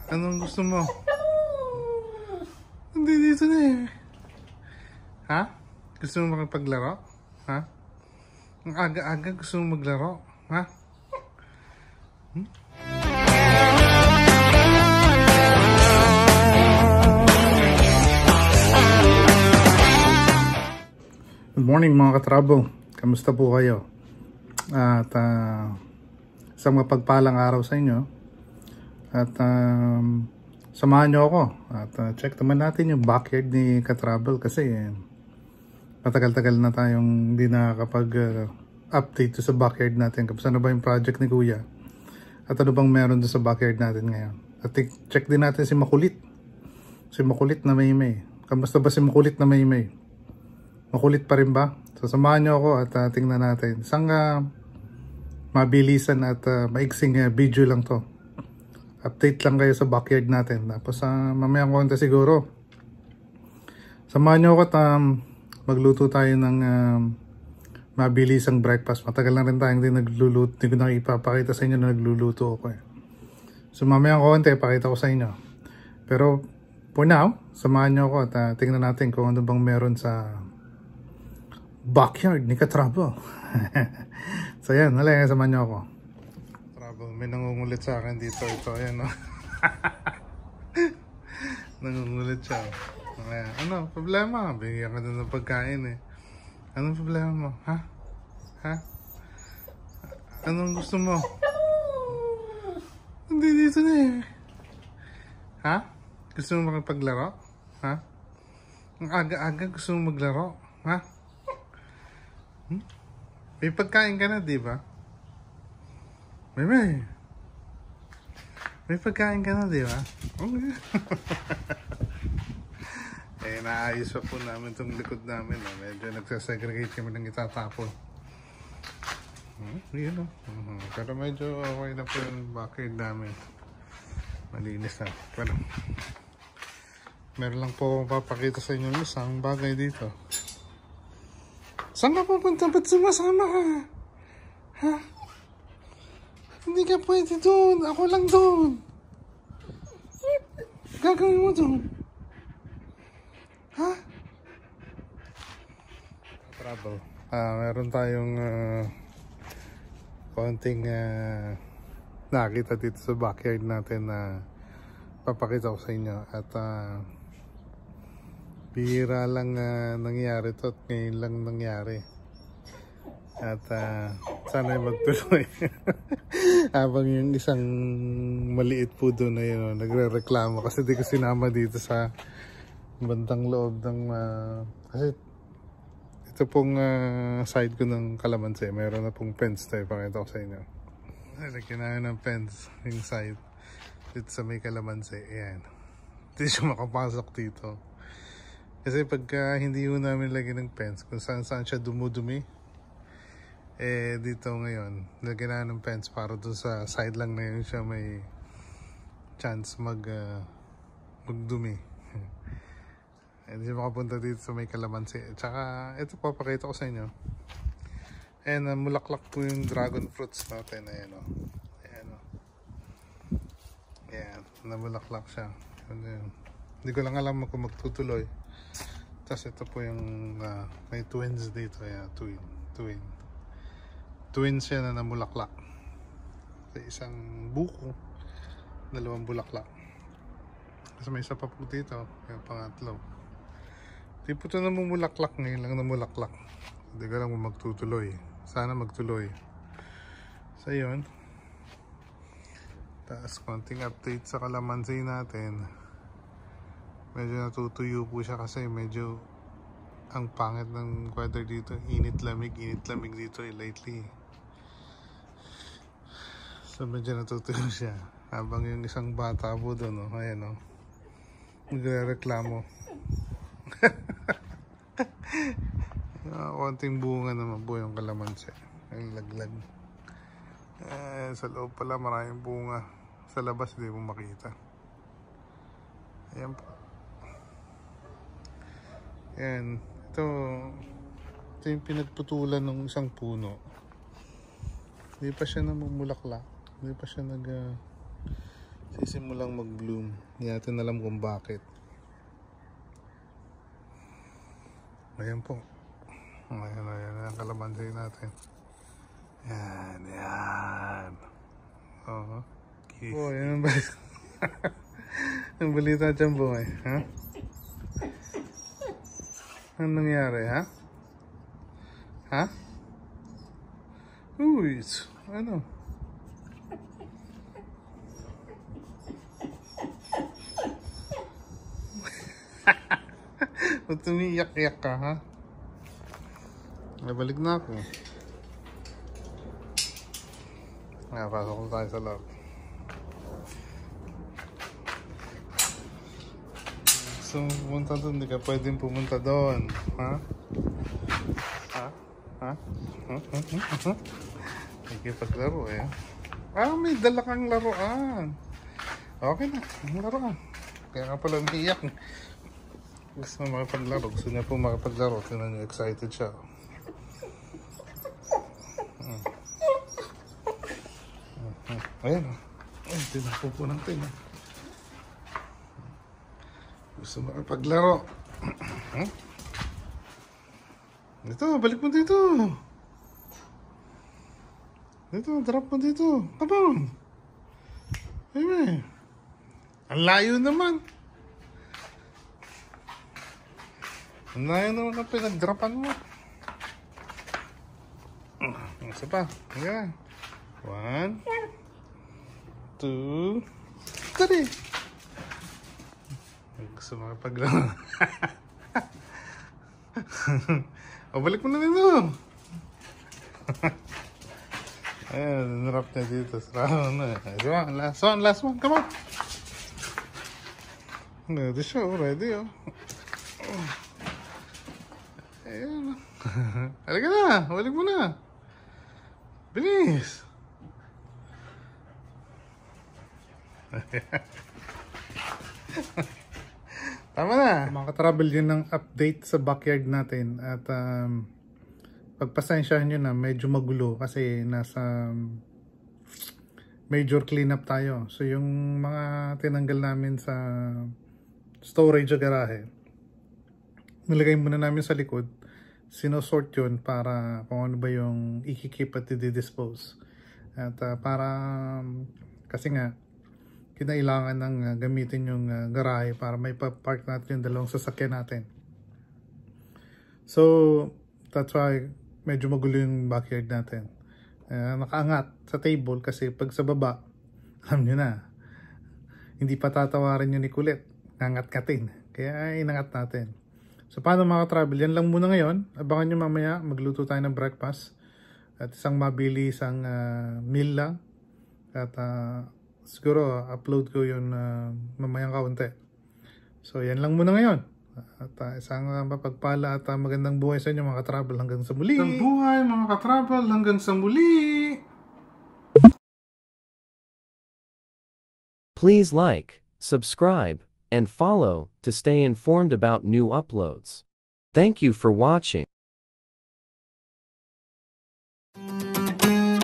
Anong gusto mo? Hindi dito na eh. Ha? Gusto mo makipaglaro? Ha? Ang aga-aga gusto mo maglaro? Ha? Good morning mga katrabo. Kamusta po kayo? At isang mapagpalang araw sa inyo. At samahan nyo ako. At check naman natin yung backyard ni Katravel kasi matagal-tagal na tayong hindi nakakapag-update sa backyard natin. Kapag ano ba yung project ni Kuya? At ano bang meron doon sa backyard natin ngayon? At check din natin si Makulit. Si Makulit na Maymay. Kamusta ba si Makulit na Maymay? Makulit pa rin ba? So samahan nyo ako at tingnan natin. Isang mabilisan at maiksing video lang to. Update lang kayo sa backyard natin. Tapos mamayang konti siguro. Samahan nyo ako at magluto tayo ng mabilisang breakfast. Matagal na rin tayong hindi nagluluto. Hindi ko na ipapakita sa inyo na nagluluto ako eh. So mamayang konti, pakita ko sa inyo. Pero for now, samahan nyo ako at tingnan natin kung ano bang meron sa backyard ni Katravel. So yan, halika, samahan nyo ako. Katravel, may nangungulit sa akin dito. Ito, ayan o. Nangungulit siya. Ayan. Ano, problema? Bigyan ka na ng pagkain eh. Anong problema mo? Ha? Ha? Anong gusto mo? Hindi dito na eh. Ha? Gusto mo makipaglaro? Ha? Ang aga-aga gusto mo maglaro? Ha? May pagkain ka na, di ba? May pagkain ka na, di ba? Okay. Naayos pa po namin itong likod namin. Medyo nagsasegregate kami ng itatapon. Yun o. Pero medyo okay na po yung backyard namin. Malinis na. Pero meron lang po akong papakita sa inyo isang bagay dito. Saan ka pupunta? Ba't sumasama ka? Ha? Hindi ka pwede doon. Ako lang doon. Gagawin mo doon. Ha? Trouble. Meron tayong konting nakita dito sa backyard natin na papakita ko sa inyo. At bihira lang nangyari to at ngayon lang nangyari. At sana magtuloy. Habang yung isang maliit po doon na yun, nagre-reklamo kasi di ko sinama dito sa bandang loob ng kasi ito pong side ko ng kalamansi. Meron na pong fence tayo. Pakita ko sa inyo. Lagyan na ng fence yung side dito sa may kalamansi. Ayan. Hindi siya makapasok dito. Kasi pagka hindi mo namin lagyan ng fence, kung saan siya dumudumi, dito ngayon, lagyan na ng fence para doon sa side lang na yun siya may chance magdumi. Hindi siya makapunta dito sa may kalamansi. Tsaka, ito papakita ko sa inyo. Ayan, mulaklak po yung dragon fruits natin. Ayan o. Ayan o. Ayan, namulaklak siya. Hindi ko lang alam kung magtutuloy. Tapos ito po yung may twins dito. Ayan, twins siya na namulaklak. Sa isang buko, dalawang bulaklak. Tapos may isa pa po dito. Yung pangatlo. Di po ito namumulaklak. Ngayon lang namulaklak. Hindi ko lang magtutuloy. Sana magtuloy. So yun. Tapos konting update sa kalamansi natin. Medyo natutuyo po siya kasi medyo ang pangit ng weather dito. Init-lamig dito lately. So medyo natutuyo siya. Habang yung isang bata po doon, ayan o. Nagre-reklamo. Konting bunga naman po yung kalamansi. Ang laglag. Sa loob pala maraming bunga. Sa labas hindi mo makita. Ayan po. Ayan. Ito yung pinagputulan ng isang puno. Hindi pa siya namumulaklak. Hindi pa siya Sisimulang mag-bloom. Hindi natin alam kung bakit. Ayan po. Ayan ang kalamansi natin. Yan. Oo. Okay. Oh, yan ang balita. Ang balita dyan po ha? Anong nangyari, ha? Ha? Uy, ano? Ba't umiiyak-iyak ka, ha? Nabalik na ako. Pasok ko tayo sa loob. Gusto mo pumunta doon, hindi ka pwedeng pumunta doon. Ha? Ha? Nakikipaglaro eh. May dala kang laruan. Okay na, laruan. Kaya ka pala umiiyak. Gusto mo makapaglaro. Gusto niya po makapaglaro. Tingnan niyo, excited siya. Ayan. Ay, tinapo po ng tin. Gusto makapaglaro. Dito, balik mo dito. Dito, drop mo dito. Come on. Ayan. Ang layo naman. Ang layo naman ang pinag-dropan mo. Isa pa. Ayan. 1, 2, 3. Gusto makapaglaro. O, balik mo na dito. Ayan, narap niya dito. Sarap na. Last one. Come on. Ready siya. Ready, oh. Ayan. Halika na. Balik mo na. Bilis. Tama na. Mga ka-travel, yun ang update sa backyard natin. At pagpasensyahan nyo na medyo magulo kasi nasa major cleanup tayo. So yung mga tinanggal namin sa storage o garahe, nilagay muna namin sa likod. Sinosort yun para kung ano ba yung ikikip at i-dispose. At para kasi nga kinailangan ng gamitin yung garahe para may park natin yung dalawang sasakyan natin. So that's why medyo magulo yung backyard natin. Nakaangat sa table kasi pag sa baba, alam nyo na, hindi pa tatawarin yun ni Kulit. Nangat-katin. Kaya inangat natin. So paano mga travel? Yan lang muna ngayon. Abangan nyo mamaya, magluto tayo ng breakfast. At isang mabilis ang meal lang. At siguro upload ko yun mamayang kaunti. So yan lang muna ngayon. At isang mapagpala at magandang buhay sa inyo mga ka-travel hanggang sa muli. Magandang buhay mga ka-travel hanggang sa muli. Please like, subscribe, and follow to stay informed about new uploads. Thank you for watching.